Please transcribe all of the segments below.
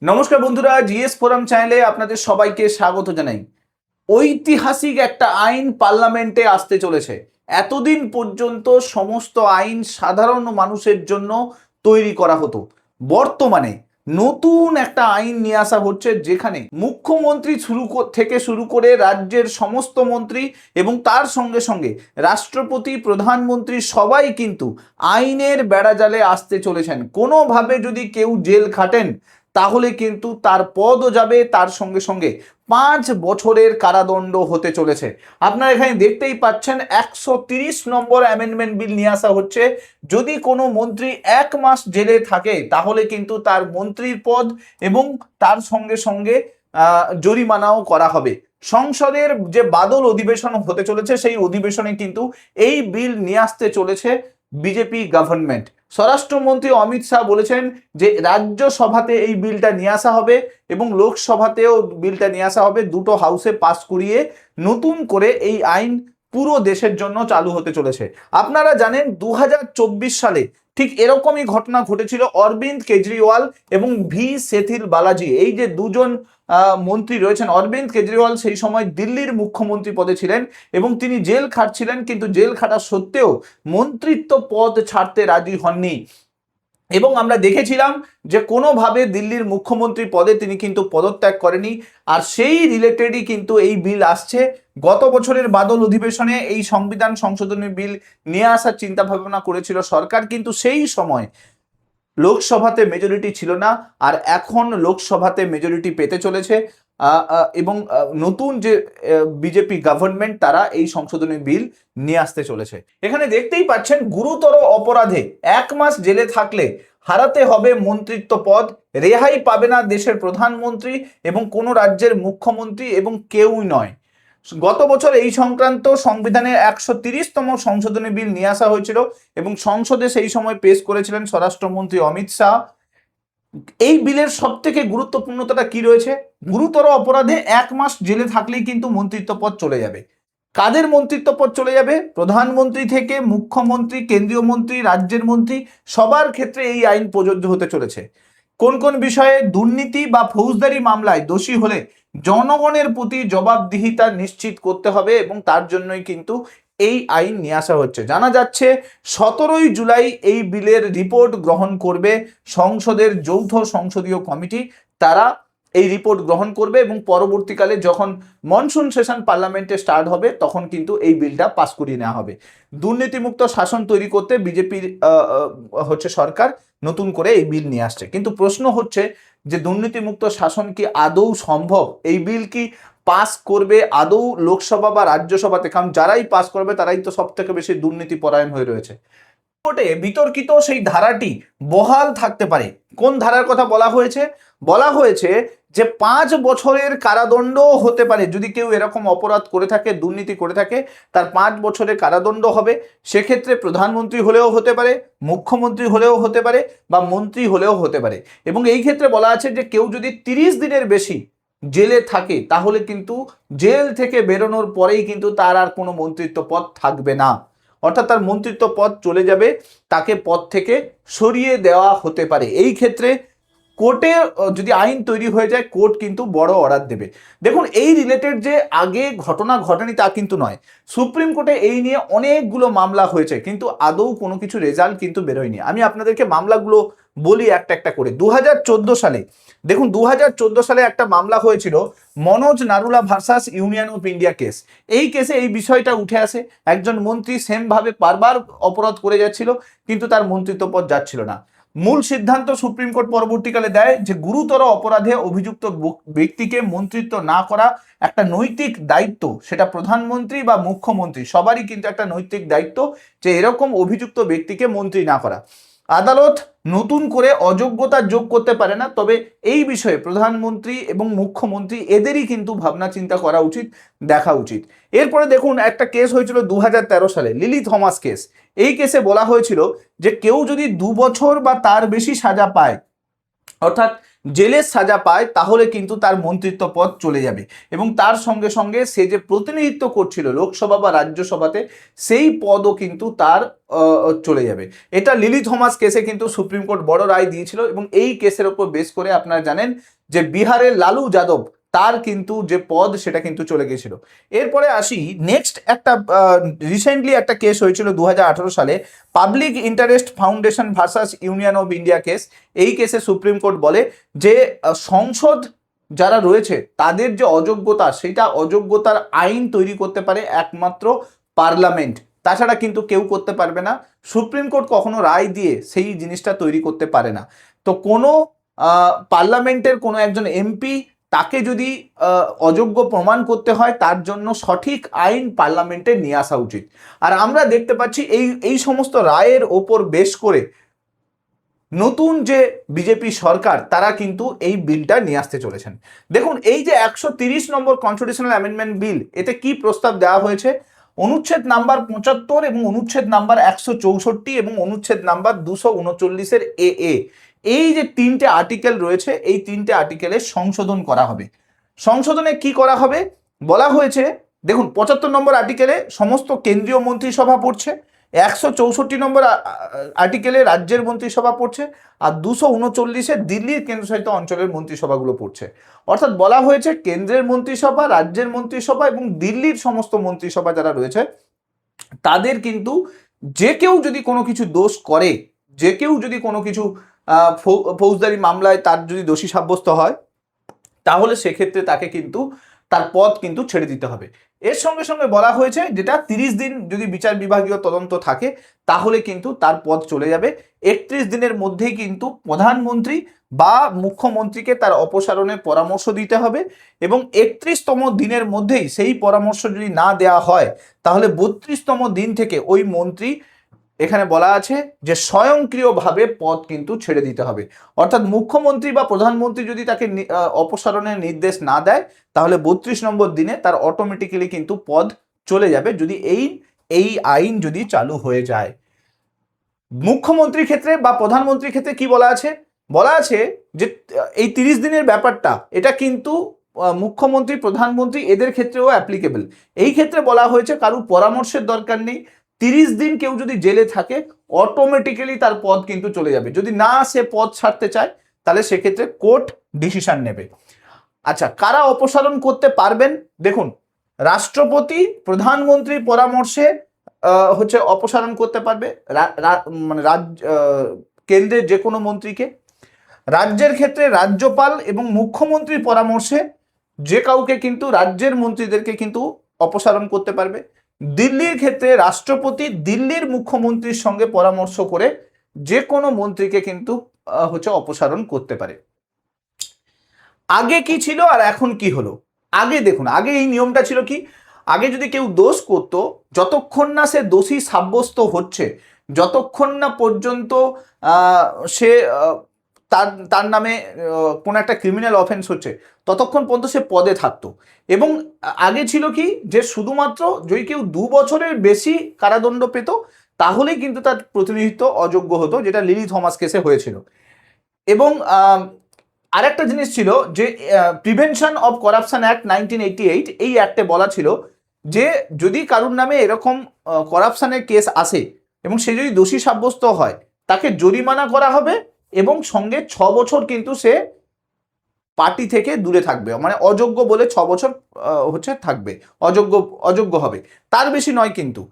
নমস্কার বন্ধুরা, GS forum চ্যানেলে আপনাদের সবাইকে স্বাগত জানাই। ঐতিহাসিক একটা আইন পার্লামেন্টে আসতে চলেছে। এতদিন পর্যন্ত সমস্ত আইন সাধারণ মানুষের জন্য তৈরি করা হতো। বর্তমানে নতুন একটা আইন নিয়ে আসা হচ্ছে, যেখানে মুখ্যমন্ত্রী থেকে শুরু করে রাজ্যের সমস্ত মন্ত্রী এবং তার সঙ্গে সঙ্গে রাষ্ট্রপতি, প্রধানমন্ত্রী সবাই কিন্তু আইনের বেড়াজালে আসতে চলেছেন। কোনোভাবে যদি কেউ জেল খাটেন তাহলে কিন্তু তার পদও যাবে, তার সঙ্গে সঙ্গে 5 বছরের কারাদণ্ড হতে চলেছে। আপনারা এখানে দেখতেই পাচ্ছেন 130 নম্বর অ্যামেন্ডমেন্ট বিল নিয়ে আসা হচ্ছে। যদি কোনো মন্ত্রী 1 মাস জেলে থাকে তাহলে কিন্তু তার মন্ত্রীর পদ এবং তার সঙ্গে সঙ্গে জরিমানাও করা হবে। সংসদের যে বাদল অধিবেশন হতে চলেছে সেই অধিবেশনে কিন্তু এই বিল নিয়ে আসতে চলেছে বিজেপি গভর্নমেন্ট। স্বরাষ্ট্রমন্ত্রী অমিত শাহ বলেছেন যে রাজ্যসভাতে এই বিলটা নিয়ে আসা হবে এবং লোকসভাতেও বিলটা নিয়ে আসা হবে। দুটো হাউসে পাস করিয়ে নতুন করে এই আইন পুরো দেশের জন্য চালু হতে চলেছে। আপনারা জানেন 2024 সালে ঠিক এরকমই ঘটনা ঘটেছিল। অরবিন্দ কেজরিওয়াল এবং ভি সেথিল বালাজি, এই যে দুজন মন্ত্রী রয়েছেন। অরবিন্দ কেজরিওয়াল সেই সময় দিল্লির মুখ্যমন্ত্রী পদে ছিলেন এবং তিনি জেল খাটছিলেন, কিন্তু জেল খাটা সত্ত্বেও মন্ত্রিত্ব পদ ছাড়তে রাজি হননি। এবং আমরা দেখেছিলাম যে কোনোভাবে দিল্লির মুখ্যমন্ত্রী পদে তিনি কিন্তু পদত্যাগ করেনি। আর সেই রিলেটেডই কিন্তু এই বিল আসছে। গত বছরের বাদল অধিবেশনে এই সংবিধান সংশোধনী বিল নিয়ে আসার চিন্তা ভাবনা করেছিল সরকার, কিন্তু সেই সময় লোকসভাতে মেজরিটি ছিল না। আর এখন লোকসভাতে মেজরিটি পেতে চলেছে এবং নতুন যে বিজেপি গভর্নমেন্ট তারা এই সংশোধনী বিল নিয়ে আসতে চলেছে। এখানে দেখতেই পাচ্ছেন গুরুতর অপরাধে 1 মাস জেলে থাকলে হারাতে হবে মন্ত্রিত্ব পদ, রেহাই পাবে না দেশের প্রধানমন্ত্রী এবং কোনো রাজ্যের মুখ্যমন্ত্রী এবং কেউই নয়। গত বছর এই সংক্রান্ত সংবিধানের 130তম সংশোধনী বিল নিয়ে আসা হয়েছিল এবং সংসদে সেই সময় পেশ করেছিলেন স্বরাষ্ট্রমন্ত্রী অমিত শাহ। এই বিলের সব থেকে গুরুত্বপূর্ণতাটা কি রয়েছে? গুরুতর অপরাধে 1 মাস জেলে থাকলেই কিন্তু মন্ত্রিত্ব পদ চলে যাবে। কাদের মন্ত্রিত্ব পদ চলে যাবে? প্রধানমন্ত্রী থেকে মুখ্যমন্ত্রী, কেন্দ্রীয় মন্ত্রী, রাজ্যের মন্ত্রী, সবার ক্ষেত্রে এই আইন প্রযোজ্য হতে চলেছে। কোন কোন বিষয়ে? দুর্নীতি বা ফৌজদারি মামলায় দোষী হলে জনগণের প্রতি জবাবদিহিতা নিশ্চিত করতে হবে এবং তার জন্যই কিন্তু এই আইন নিয়ে আসা হচ্ছে। জানা যাচ্ছে 17ই জুলাই এই বিলের রিপোর্ট গ্রহণ করবে সংসদের যৌথ সংসদীয় কমিটি। তারা এই রিপোর্ট গ্রহণ করবে এবং পরবর্তীকালে যখন মনসুন সেশন পার্লামেন্টে স্টার্ট হবে তখন কিন্তু এই বিলটা পাস করিয়ে নেওয়া হবে। দুর্নীতিমুক্ত শাসন তৈরি করতে বিজেপির সরকার নতুন করে এই বিল নিয়ে আসছে। কিন্তু প্রশ্ন হচ্ছে যে দুর্নীতিমুক্ত শাসন কি আদৌ সম্ভব? এই বিল কি পাস করবে আদৌ লোকসভা বা রাজ্যসভাতে? কারণ যারাই পাস করবে তারাই তো সব থেকে বেশি দুর্নীতি পরায়ণ হয়ে রয়েছে। কোর্টে বিতর্কিত সেই ধারাটি বহাল থাকতে পারে। কোন ধারার কথা বলা হয়েছে? বলা হয়েছে যে 5 বছরের কারাদণ্ড হতে পারে যদি কেউ এরকম অপরাধ করে থাকে, দুর্নীতি করে থাকে, তার 5 বছরের কারাদণ্ড হবে। সেক্ষেত্রে প্রধানমন্ত্রী হলেও হতে পারে, মুখ্যমন্ত্রী হলেও হতে পারে বা মন্ত্রী হলেও হতে পারে। এবং এই ক্ষেত্রে বলা আছে যে কেউ যদি 30 দিনের বেশি জেলে থাকে তাহলে কিন্তু জেল থেকে বেরোনোর পরেই কিন্তু তার আর কোনো মন্ত্রিত্ব পদ থাকবে না, অর্থাৎ তার মন্ত্রিত্ব পদ চলে যাবে, তাকে পদ থেকে সরিয়ে দেওয়া হতে পারে। এই ক্ষেত্রে কোর্টে যদি আইন তৈরি হয়ে যায় কোর্ট কিন্তু বড় অর্ডার দেবে। দেখুন, এই রিলেটেড যে আগে ঘটনা ঘটেনি তা কিন্তু নয়। সুপ্রিম কোর্টে এই নিয়ে অনেকগুলো মামলা হয়েছে কিন্তু আদৌ কোনো কিছু রেজাল্ট কিন্তু বেরোয়নি। আমি আপনাদেরকে মামলাগুলো বলি একটা একটা করে। 2014 সালে দেখুন, 2014 সালে একটা মামলা হয়েছিল Manoj Narula versus union of India case. এই কেসে এই বিষয়টা উঠে আসে, একজন মন্ত্রী সেম ভাবে বারবার অপরাধ করে যাচ্ছিল কিন্তু তার মন্ত্রিত্ব পদ যাচ্ছিল না। মূল সিদ্ধান্ত সুপ্রিম কোর্ট পরবর্তীকালে দেয় যে গুরুতর অপরাধে অভিযুক্ত ব্যক্তিকে মন্ত্রিত্ব না করা একটা নৈতিক দায়িত্ব। সেটা প্রধানমন্ত্রী বা মুখ্যমন্ত্রী সবারই কিন্তু একটা নৈতিক দায়িত্ব যে এরকম অভিযুক্ত ব্যক্তিকে মন্ত্রী না করা। আদালত নতুন করে অযোগ্যতা যোগ করতে পারে না, তবে এই বিষয়ে প্রধানমন্ত্রী এবং মুখ্যমন্ত্রী এদেরই কিন্তু ভাবনা চিন্তা করা উচিত, দেখা উচিত। এরপরে দেখুন, একটা কেস হয়েছিল 2013 সালে, লিলি থমাস কেস। এই কেসে বলা হয়েছিল যে কেউ যদি 2 বছর বা তার বেশি সাজা পায়, অর্থাৎ জেলের সাজা পায় তাহলে কিন্তু তার মন্ত্রিত্ব পদ চলে যাবে এবং তার সঙ্গে সঙ্গে সে যে প্রতিনিধিত্ব করছিল লোকসভা বা রাজ্যসভাতে সেই পদও কিন্তু তার চলে যাবে। এটা লিলি থমাস কেসে কিন্তু সুপ্রিম কোর্ট বড় রায় দিয়েছিল এবং এই কেসের ওপর বেস করে আপনারা জানেন যে বিহারের লালু যাদব তার কিন্তু যে পদ সেটা কিন্তু চলে গেছিল। এরপরে আসি নেক্সট একটা রিসেন্টলি একটা কেস হয়েছিল 2018 সালে, public interest foundation versus union of India case. এই কেসে সুপ্রিম কোর্ট বলে যে সংসদ যারা রয়েছে তাদের যে অযোগ্যতা, সেটা অযোগ্যতার আইন তৈরি করতে পারে একমাত্র পার্লামেন্ট, তাছাড়া কিন্তু কেউ করতে পারবে না। সুপ্রিম কোর্ট কখনো রায় দিয়ে সেই জিনিসটা তৈরি করতে পারে না। তো কোনো পার্লামেন্টের কোনো একজন এমপি তাকে যদি অযোগ্য প্রমাণ করতে হয় তার জন্য সঠিক আইন পার্লামেন্টে নিয়ে আসা উচিত। আর আমরা দেখতে পাচ্ছি এই সমস্ত রায়ের ওপর বেশ করে নতুন যে বিজেপি সরকার তারা কিন্তু এই বিলটা নিয়ে আসতে চলেছেন। দেখুন এই যে 130 নম্বর কনস্টিটিউশনাল অ্যামেন্ডমেন্ট বিল, এতে কি প্রস্তাব দেওয়া হয়েছে, অনুচ্ছেদ নাম্বার 75 এবং অনুচ্ছেদ নাম্বার 164 এবং অনুচ্ছেদ নাম্বার 239 এ এই যে তিনটে আর্টিকেল রয়েছে এই তিনটে আর্টিকেলের সংশোধন করা হবে। সংশোধনে কি করা হবে বলা হয়েছে, দেখুন 75 নম্বর আর্টিকেলে সমস্ত কেন্দ্রীয় মন্ত্রিসভা পড়ছে, 164 নম্বর আর্টিকেলে রাজ্যের মন্ত্রিসভা পড়ছে, আর 239 দিল্লির কেন্দ্রশাসিত অঞ্চলের মন্ত্রিসভাগুলো পড়ছে। অর্থাৎ বলা হয়েছে কেন্দ্রের মন্ত্রিসভা, রাজ্যের মন্ত্রিসভা এবং দিল্লির সমস্ত মন্ত্রিসভা যারা রয়েছে তাদের কিন্তু যে কেউ যদি কোনো কিছু দোষ করে, যে কেউ যদি কোনো কিছু ফৌজদারি মামলায় তার যদি দোষী সাব্যস্ত হয় তাহলে সেক্ষেত্রে তাকে কিন্তু তার পদ কিন্তু ছেড়ে দিতে হবে। এর সঙ্গে সঙ্গে বলা হয়েছে যেটা 30 দিন যদি বিচার বিভাগীয় তদন্ত থাকে তাহলে কিন্তু তার পদ চলে যাবে। 31 দিনের মধ্যেই কিন্তু প্রধানমন্ত্রী বা মুখ্যমন্ত্রীকে তার অপসারণের পরামর্শ দিতে হবে এবং 31তম দিনের মধ্যেই সেই পরামর্শ যদি না দেওয়া হয় তাহলে 32তম দিন থেকে ওই মন্ত্রী, এখানে বলা আছে যে স্বয়ংক্রিয়ভাবে পদ কিন্তু ছেড়ে দিতে হবে। অর্থাৎ মুখ্যমন্ত্রী বা প্রধানমন্ত্রী যদি তাকে অপসারণের নির্দেশ না দেয় তাহলে 32 নম্বর দিনে তার অটোমেটিক্যালি কিন্তু পদ চলে যাবে যদি এই আইন যদি চালু হয়ে যায়। মুখ্যমন্ত্রীর ক্ষেত্রে বা প্রধানমন্ত্রীর ক্ষেত্রে কি বলা আছে, বলা আছে যে এই 30 দিনের ব্যাপারটা এটা কিন্তু মুখ্যমন্ত্রী প্রধানমন্ত্রী এদের ক্ষেত্রেও অ্যাপ্লিকেবল। এই ক্ষেত্রে বলা হয়েছে কারুর পরামর্শের দরকার নেই, 30 দিন কেউ যদি জেলে থাকে অটোমেটিক্যালি তার পদ কিন্তু চলে যাবে। যদি না সে পদ ছাড়তে চায় তাহলে সেক্ষেত্রে কোর্ট ডিসিশন নেবে। আচ্ছা, কারা অপসারণ করতে পারবেন, দেখুন রাষ্ট্রপতি প্রধানমন্ত্রীর পরামর্শে অপসারণ করতে পারবে মানে কেন্দ্রের যে কোনো মন্ত্রীকে। রাজ্যের ক্ষেত্রে রাজ্যপাল এবং মুখ্যমন্ত্রীর পরামর্শে যে কাউকে কিন্তু রাজ্যের মন্ত্রীদেরকে কিন্তু অপসারণ করতে পারবে। দিল্লির ক্ষেত্রে রাষ্ট্রপতি দিল্লির মুখ্যমন্ত্রীর সঙ্গে পরামর্শ করে যে কোনো মন্ত্রীকে কিন্তু অপসারণ করতে পারে। আগে কি ছিল আর এখন কি হলো, আগে দেখুন আগে এই নিয়মটা ছিল কি, আগে যদি কেউ দোষ করত যতক্ষণ না সে দোষী সাব্যস্ত হচ্ছে, যতক্ষণ না পর্যন্ত সে তার নামে কোনো একটা ক্রিমিনাল অফেন্স হচ্ছে ততক্ষণ পর্যন্ত সে পদে থাকতো। এবং আগে ছিল কি যে শুধুমাত্র যদি কেউ 2 বছরের বেশি কারাদণ্ড পেত তাহলেই কিন্তু তার প্রতিনিধিত্ব অযোগ্য হতো, যেটা লিলি থমাস কেসে হয়েছিল। এবং আরেকটা জিনিস ছিল যে প্রিভেনশন অফ করাপশন অ্যাক্ট 1988, এই অ্যাক্টে বলা ছিল যে যদি কারুর নামে এরকম করাপশনের কেস আসে এবং সে যদি দোষী সাব্যস্ত হয় তাকে জরিমানা করা হবে এবং সঙ্গে 6 বছর কিন্তু সে পার্টি থেকে দূরে থাকবে, মানে অযোগ্য বলে 6 বছর থাকবে, অযোগ্য হবে, তার বেশি নয়। কিন্তু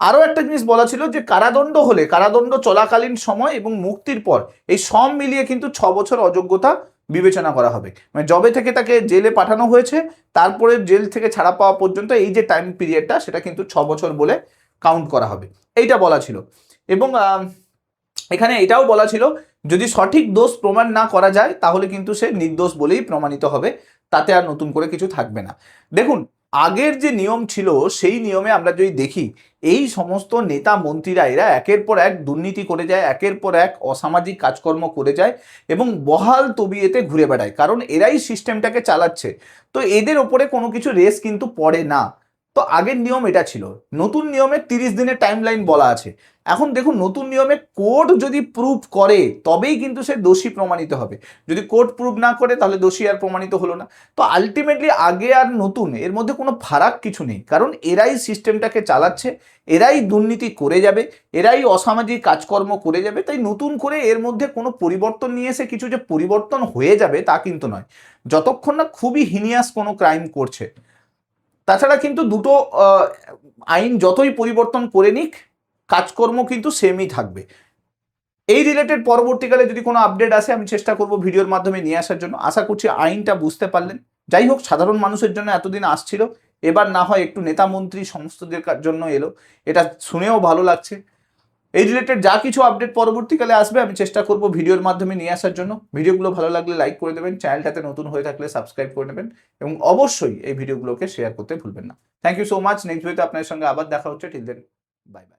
আরও একটা জিনিস বলা ছিল যে কারাদণ্ড হলে কারাদণ্ড চলাকালীন সময় এবং মুক্তির পর এই সব মিলিয়ে কিন্তু 6 বছর অযোগ্যতা বিবেচনা করা হবে। মানে যবে থেকে তাকে জেলে পাঠানো হয়েছে তারপরে জেল থেকে ছাড়া পাওয়া পর্যন্ত এই যে টাইম পিরিয়ডটা সেটা কিন্তু 6 বছর বলে কাউন্ট করা হবে, এইটা বলা ছিল। এবং এখানে এটাও বলা ছিল যদি সঠিক দোষ প্রমাণ না করা যায় তাহলে কিন্তু সে নির্দোষ বলেই প্রমাণিত হবে, তাতে আর নতুন করে কিছু থাকবে না। দেখুন আগের যে নিয়ম ছিল সেই নিয়মে আমরা যদি দেখি এই সমস্ত নেতা মন্ত্রীরা এরা একের পর এক দুর্নীতি করে যায়, একের পর এক অসামাজিক কাজকর্ম করে যায় এবং বহাল তবিয়েতে ঘুরে বেড়ায়, কারণ এরাই সিস্টেমটাকে চালাচ্ছে। তো এদের ওপরে কোনো কিছু রেস কিন্তু পড়ে না। তো আগের নিয়ম এটা ছিল, নতুন নিয়মে 30 দিনের টাইম লাইন বলা আছে। এখন দেখুন নতুন নিয়মে কোর্ট যদি প্রুভ করে তবেই কিন্তু সে দোষী প্রমাণিত হবে, যদি কোর্ট প্রুভ না করে তাহলে দোষী আর প্রমাণিত হলো না। তো আলটিমেটলি আগে আর নতুন এর মধ্যে কোনো ফারাক কিছু নেই, কারণ এরাই সিস্টেমটাকে চালাচ্ছে, এরাই দুর্নীতি করে যাবে, এরাই অসামাজিক কাজকর্ম করে যাবে। তাই নতুন করে এর মধ্যে কোনো পরিবর্তন নিয়ে এসে কিছু যে পরিবর্তন হয়ে যাবে তা কিন্তু নয়, যতক্ষণ না খুবই হিনিয়াস কোনো ক্রাইম করছে। তাছাড়া কিন্তু দুটো আইন যতই পরিবর্তন করে নিক কাজকর্ম কিন্তু সেমই থাকবে। এই রিলেটেড পরবর্তীকালে যদি কোনো আপডেট আসে আমি চেষ্টা করব ভিডিওর মাধ্যমে নিয়ে আসার জন্য। আশা করছি আইনটা বুঝতে পারলেন। যাই হোক, সাধারণ মানুষের জন্য এতদিন আসছিল, এবার না হয় একটু নেতা মন্ত্রী সমস্তদের জন্য এলো, এটা শুনেও ভালো লাগছে। এই রিলেটেড যা কিছু আপডেট পরবর্তীকালে আসবে আমি চেষ্টা করব ভিডিওর মাধ্যমে নিয়ে আসার জন্য। ভিডিওগুলো ভালো লাগলে লাইক করে দেবেন, চ্যানেলটাতে নতুন হয়ে থাকলে সাবস্ক্রাইব করে নেবেন এবং অবশ্যই এই ভিডিওগুলোকে শেয়ার করতে ভুলবেন না। Thank you so much. Next ভিডিওতে আপনাদের সঙ্গে আবার দেখা হচ্ছে। Till then bye by.